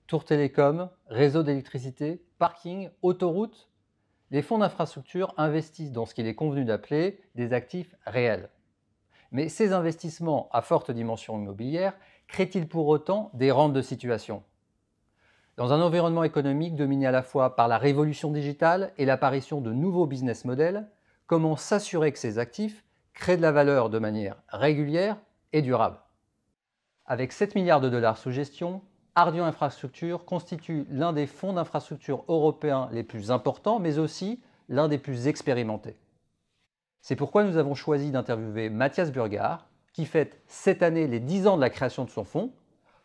Tours télécom, réseau d'électricité, parking, autoroute, les fonds d'infrastructure investissent dans ce qu'il est convenu d'appeler des actifs réels. Mais ces investissements à forte dimension immobilière créent-ils pour autant des rentes de situation? Dans un environnement économique dominé à la fois par la révolution digitale et l'apparition de nouveaux business models, comment s'assurer que ces actifs créent de la valeur de manière régulière et durable? Avec 7 milliards de dollars sous gestion, Ardian Infrastructure constitue l'un des fonds d'infrastructure européens les plus importants, mais aussi l'un des plus expérimentés. C'est pourquoi nous avons choisi d'interviewer Mathias Burgard, qui fête cette année les 10 ans de la création de son fonds,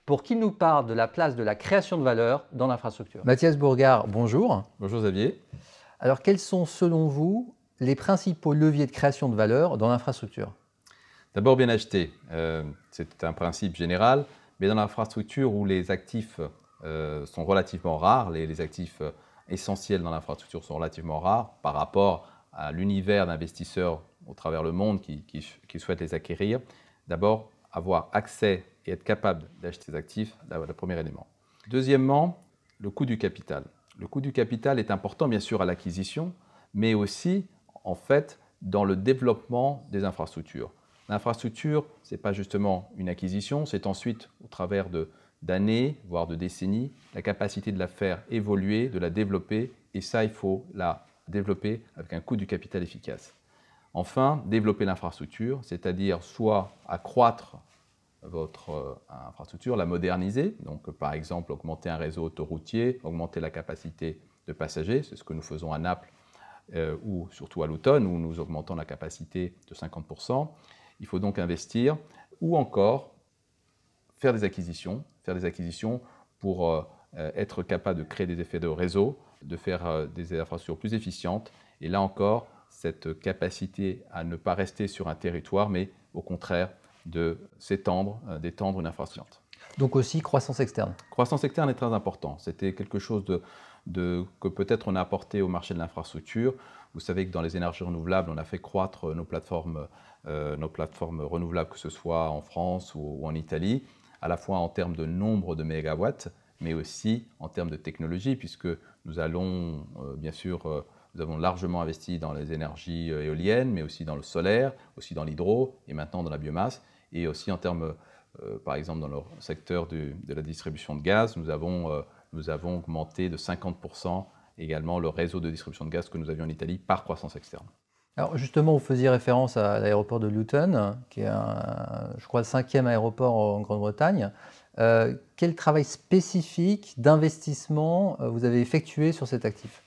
pour qu'il nous parle de la place de la création de valeur dans l'infrastructure. Mathias Burgard, bonjour. Bonjour Xavier. Alors, quels sont selon vous les principaux leviers de création de valeur dans l'infrastructure? D'abord, bien acheter. C'est un principe général, mais dans l'infrastructure où les actifs sont relativement rares, les actifs essentiels dans l'infrastructure sont relativement rares par rapport à l'univers d'investisseurs au travers le monde qui souhaitent les acquérir. D'abord, avoir accès et être capable d'acheter ces actifs, le premier élément. Deuxièmement, le coût du capital. Le coût du capital est important, bien sûr, à l'acquisition, mais aussi, en fait, dans le développement des infrastructures. L'infrastructure, ce n'est pas justement une acquisition, c'est ensuite, au travers d'années, voire de décennies, la capacité de la faire évoluer, de la développer, et ça, il faut la développer avec un coût du capital efficace. Enfin, développer l'infrastructure, c'est-à-dire soit accroître votre infrastructure, la moderniser, donc par exemple augmenter un réseau autoroutier, augmenter la capacité de passagers, c'est ce que nous faisons à Naples ou surtout à l'automne où nous augmentons la capacité de 50%. Il faut donc investir ou encore faire des acquisitions pour être capable de créer des effets de réseau, de faire des infrastructures plus efficientes. Et là encore, cette capacité à ne pas rester sur un territoire, mais au contraire de s'étendre, d'étendre une infrastructure. Donc aussi croissance externe. Croissance externe est très important. C'était quelque chose que peut-être on a apporté au marché de l'infrastructure. Vous savez que dans les énergies renouvelables, on a fait croître nos plateformes renouvelables, que ce soit en France ou en Italie, à la fois en termes de nombre de mégawatts, mais aussi en termes de technologie, puisque nous allons, bien sûr, nous avons largement investi dans les énergies éoliennes, mais aussi dans le solaire, aussi dans l'hydro et maintenant dans la biomasse, et aussi en termes, par exemple, dans le secteur de la distribution de gaz, nous avons augmenté de 50% également le réseau de distribution de gaz que nous avions en Italie par croissance externe. Alors justement, vous faisiez référence à l'aéroport de Luton, qui est, je crois, le 5e aéroport en Grande-Bretagne. Quel travail spécifique d'investissement vous avez effectué sur cet actif?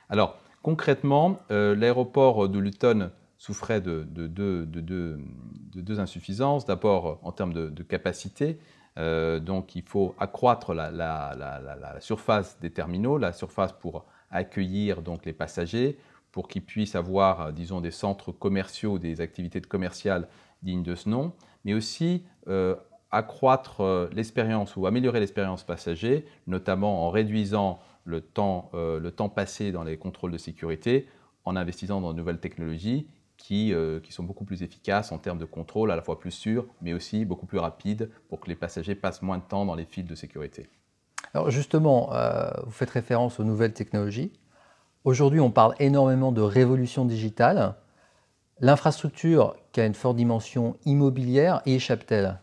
Alors, concrètement, l'aéroport de Luton souffrait de deux insuffisances. D'abord, en termes de capacité, donc il faut accroître la surface des terminaux, la surface pour accueillir donc les passagers, pour qu'ils puissent avoir, disons, des centres commerciaux, des activités commerciales dignes de ce nom, mais aussi accroître l'expérience ou améliorer l'expérience passager, notamment en réduisant le temps passé dans les contrôles de sécurité, en investissant dans de nouvelles technologies qui sont beaucoup plus efficaces en termes de contrôle, à la fois plus sûrs, mais aussi beaucoup plus rapides pour que les passagers passent moins de temps dans les files de sécurité. Alors justement, vous faites référence aux nouvelles technologies. Aujourd'hui, on parle énormément de révolution digitale. L'infrastructure, qui a une forte dimension immobilière, y échappe-t-elle?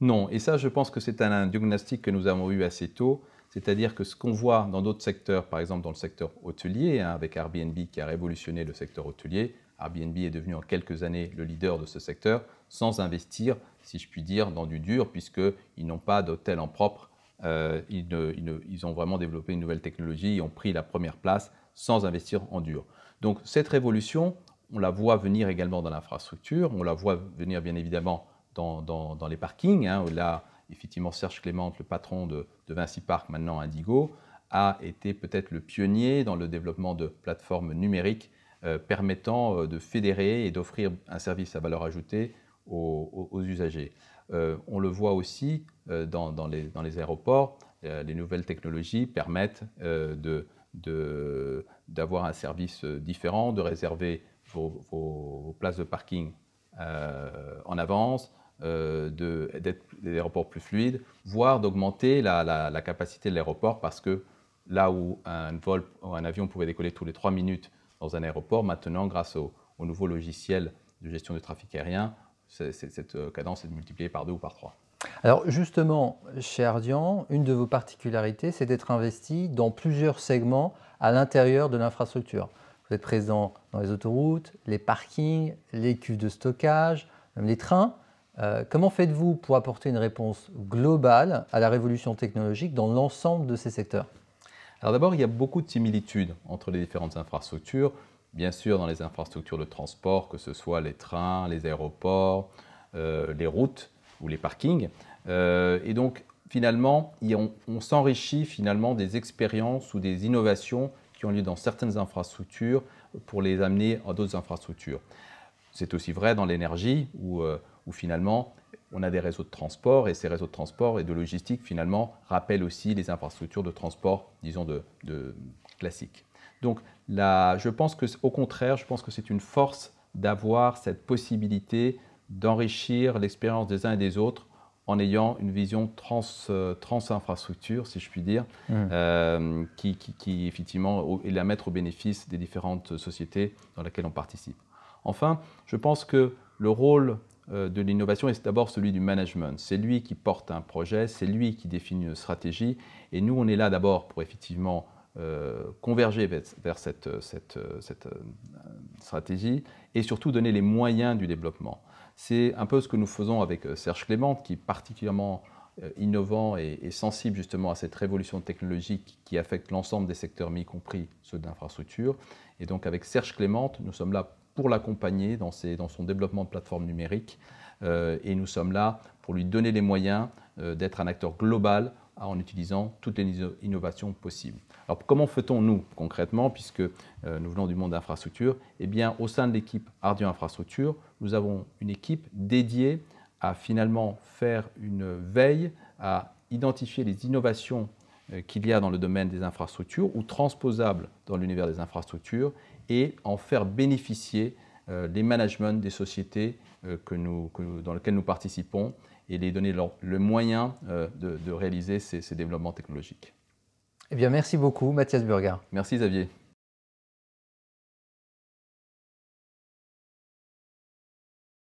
Non, et ça, je pense que c'est un diagnostic que nous avons eu assez tôt, c'est-à-dire que ce qu'on voit dans d'autres secteurs, par exemple dans le secteur hôtelier, avec Airbnb qui a révolutionné le secteur hôtelier, Airbnb est devenu en quelques années le leader de ce secteur, sans investir, si je puis dire, dans du dur, puisqu'ils n'ont pas d'hôtel en propre. Ils ont vraiment développé une nouvelle technologie et ont pris la première place sans investir en dur. Donc cette révolution, on la voit venir également dans l'infrastructure, on la voit venir bien évidemment dans les parkings. Là, effectivement, Serge Clément, le patron de Vinci Park, maintenant Indigo, a été peut-être le pionnier dans le développement de plateformes numériques permettant de fédérer et d'offrir un service à valeur ajoutée aux usagers. On le voit aussi dans les aéroports, les nouvelles technologies permettent d'avoir un service différent, de réserver vos places de parking en avance, d'être des aéroports plus fluides, voire d'augmenter la capacité de l'aéroport, parce que là où un avion pouvait décoller tous les 3 minutes dans un aéroport, maintenant, grâce au nouveau logiciel de gestion du trafic aérien, cette cadence est multipliée par 2 ou par 3. Alors justement, chez Ardian, une de vos particularités, c'est d'être investi dans plusieurs segments à l'intérieur de l'infrastructure. Vous êtes présent dans les autoroutes, les parkings, les cuves de stockage, même les trains. Comment faites-vous pour apporter une réponse globale à la révolution technologique dans l'ensemble de ces secteurs? Alors d'abord, il y a beaucoup de similitudes entre les différentes infrastructures. Bien sûr, dans les infrastructures de transport, que ce soit les trains, les aéroports, les routes ou les parkings. Et donc, finalement, on s'enrichit finalement des expériences ou des innovations qui ont lieu dans certaines infrastructures pour les amener à d'autres infrastructures. C'est aussi vrai dans l'énergie où finalement, on a des réseaux de transport et ces réseaux de transport et de logistique finalement rappellent aussi les infrastructures de transport, disons, classiques. Donc je pense qu'au contraire, je pense que c'est une force d'avoir cette possibilité d'enrichir l'expérience des uns et des autres en ayant une vision trans-infrastructure, si je puis dire, qui effectivement est la mettre au bénéfice des différentes sociétés dans lesquelles on participe. Enfin, je pense que le rôle de l'innovation est d'abord celui du management. C'est lui qui porte un projet, c'est lui qui définit une stratégie. Et nous, on est là d'abord pour effectivement converger vers cette stratégie et surtout donner les moyens du développement. C'est un peu ce que nous faisons avec Serge Clément, qui est particulièrement innovant et sensible justement à cette révolution technologique qui affecte l'ensemble des secteurs, y compris ceux d'infrastructure. Et donc avec Serge Clément, nous sommes là pour l'accompagner dans son développement de plateforme numérique et nous sommes là pour lui donner les moyens d'être un acteur global en utilisant toutes les innovations possibles. Alors comment fait-on nous concrètement, puisque nous venons du monde d'infrastructure? Eh bien, au sein de l'équipe Ardian Infrastructure, nous avons une équipe dédiée à finalement faire une veille, à identifier les innovations qu'il y a dans le domaine des infrastructures ou transposables dans l'univers des infrastructures et en faire bénéficier les managements des sociétés dans lesquelles nous participons et les donner le moyen de réaliser ces développements technologiques. Eh bien, merci beaucoup, Mathias Burgard. Merci Xavier.